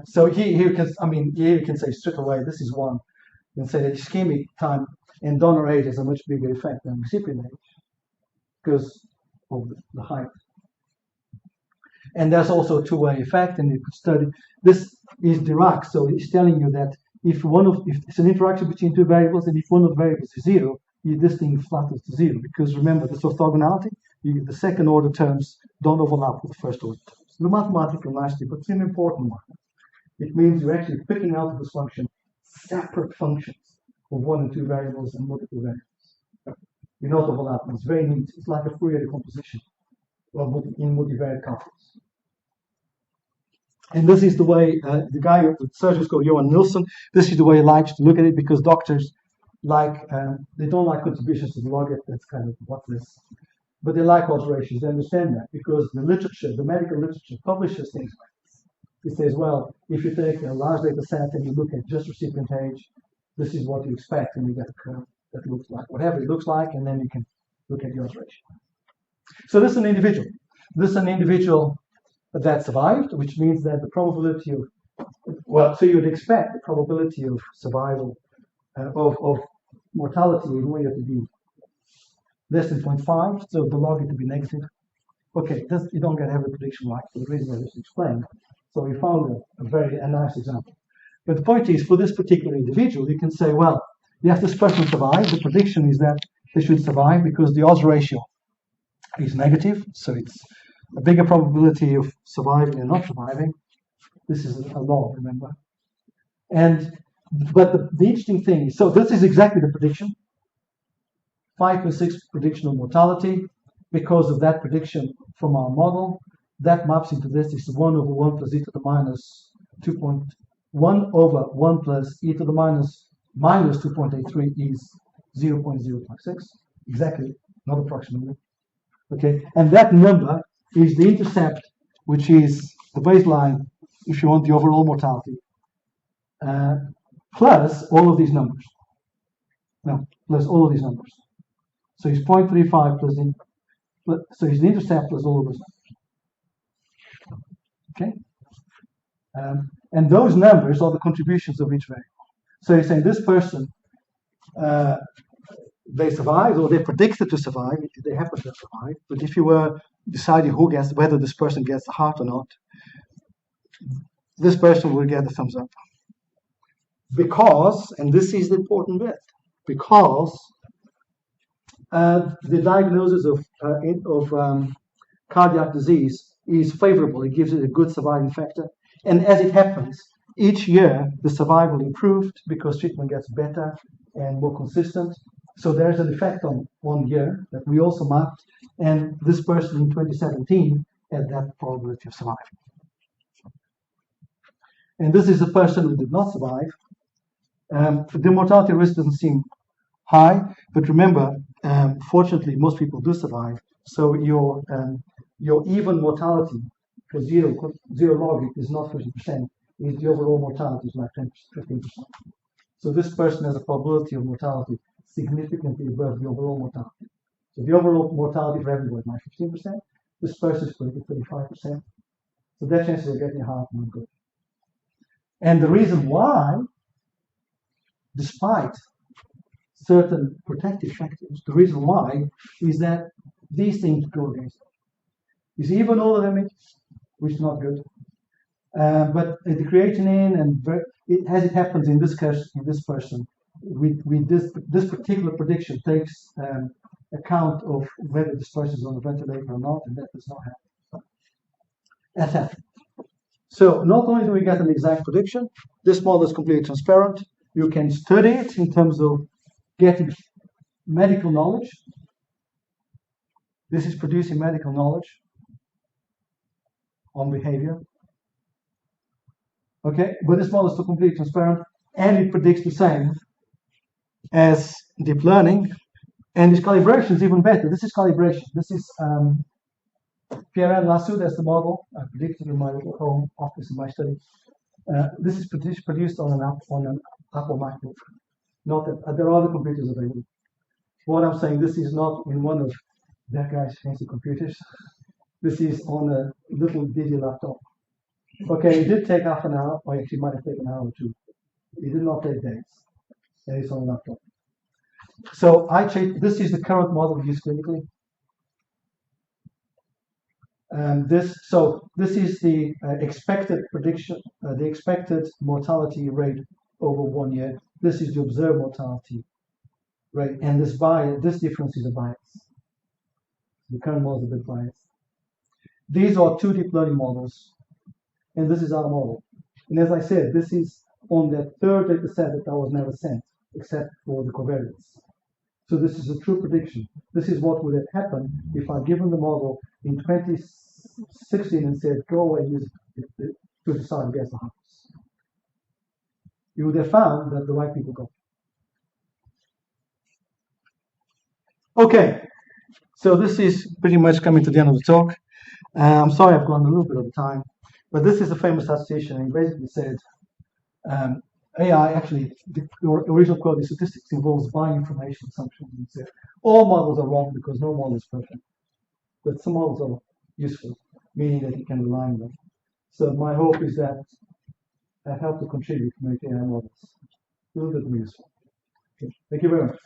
So here you can say straight away, this is one. You can say that ischemic time and donor age has a much bigger effect than recipient age because of the height. And there's also a two-way effect, and you could study. This is Dirac, so it's telling you that if it's an interaction between two variables, and if one of the variables is zero, this thing flattens to zero. Because remember, this orthogonality, the second order terms don't overlap with the first order terms. The mathematical nicety, but it's an important one. It means you're actually picking out of this function separate functions of one and two variables and multiple variables. You're not overlapping. It's very neat. It's like a Fourier decomposition in multivariate calculus. And this is the way the guy, the surgeon is called Johan Nilsson. This is the way he likes to look at it because doctors they don't like contributions to the log. That's kind of what's this. But they like odds ratios. They understand that because the literature, the medical literature, publishes things like this. It says, well, if you take a large data set and you look at just recipient age, this is what you expect, and you get a curve that looks like whatever it looks like, and then you can look at the odds ratio. So this is an individual. This is an individual that survived, which means that the probability of, so you would expect the probability of survival, of mortality is going to be less than 0.5, so the log to be negative. Okay, you don't get every prediction right for the reason I just explained. So we found a nice example. But the point is, for this particular individual, you can say, well, yes, this person survived. The prediction is that they should survive because the odds ratio is negative, so it's a bigger probability of surviving and not surviving. This is a log, remember. But the interesting thing is, so this is exactly the prediction. 5.6 prediction of mortality. Because of that prediction from our model, that maps into this. This is 1 over 1 plus e to the minus 2.1 over 1 plus e to the minus 2.83 is 0.056. Exactly, not approximately. Okay, and that number is the intercept, which is the baseline, if you want, the overall mortality, plus all of these numbers. No, plus all of these numbers. So it's 0.35 so it's the intercept plus all of those numbers. Okay? And those numbers are the contributions of each variable. So you're saying this person, they survived, or they're predicted to survive, they happen to survive. But if you were deciding whether this person gets the heart or not, this person will get the thumbs up. Because, and this is the important bit, because the diagnosis of cardiac disease is favorable. It gives it a good surviving factor. And as it happens, each year the survival improved because treatment gets better and more consistent. So there's an effect on 1 year that we also mapped. And this person in 2017 had that probability of surviving. And this is a person who did not survive. The mortality risk doesn't seem high, but remember, fortunately, most people do survive. So your even mortality for zero log is not 50%. The overall mortality is like 15%. So this person has a probability of mortality significantly above the overall mortality. So the overall mortality for everyone is like 15%. This person is predicted 35%. So that chances of getting a heart are not good. And the reason why, despite certain protective factors, the reason why is that these things go against them. You see, even all of them, which is not good. But the creatinine and as it happens in this case, in this person, this particular prediction takes account of whether this person is on a ventilator or not, and that does not happen. That happened. So not only do we get an exact prediction, this model is completely transparent. You can study it in terms of getting medical knowledge. This is producing medical knowledge on behavior. Okay, but this model is still completely transparent, and it predicts the same as deep learning, and this calibration is even better. This is calibration. This is Pierre Lassou, that's the model I predicted in my little home office in my study. This is produced on an Apple MacBook. Not that there are other computers available. What I'm saying, this is not in one of that guy's fancy computers. This is on a little digi laptop. Okay, it did take half an hour, or actually might have taken an hour or two. It did not take days. And it's on a laptop. So this is the current model used clinically. This is the expected prediction, the expected mortality rate over 1 year. This is the observed mortality rate, and this difference is a bias. The current model is a bit biased. These are two deep learning models, and this is our model. And as I said, this is on the third data set that was never sent, except for the covariates. So this is a true prediction. This is what would have happened if I'd given the model in 2016 and said, go away and use it to decide guess the house. You would have found that the right people got it. Okay, so this is pretty much coming to the end of the talk. I'm sorry I've gone a little bit over time, but this is a famous association, and he basically said, AI actually, the original quality statistics involves bioinformation assumptions. And so all models are wrong because no model is perfect, but some models are useful, meaning that you can rely on them. So my hope is that I help to contribute to make AI models a little bit more useful. Okay. Thank you very much.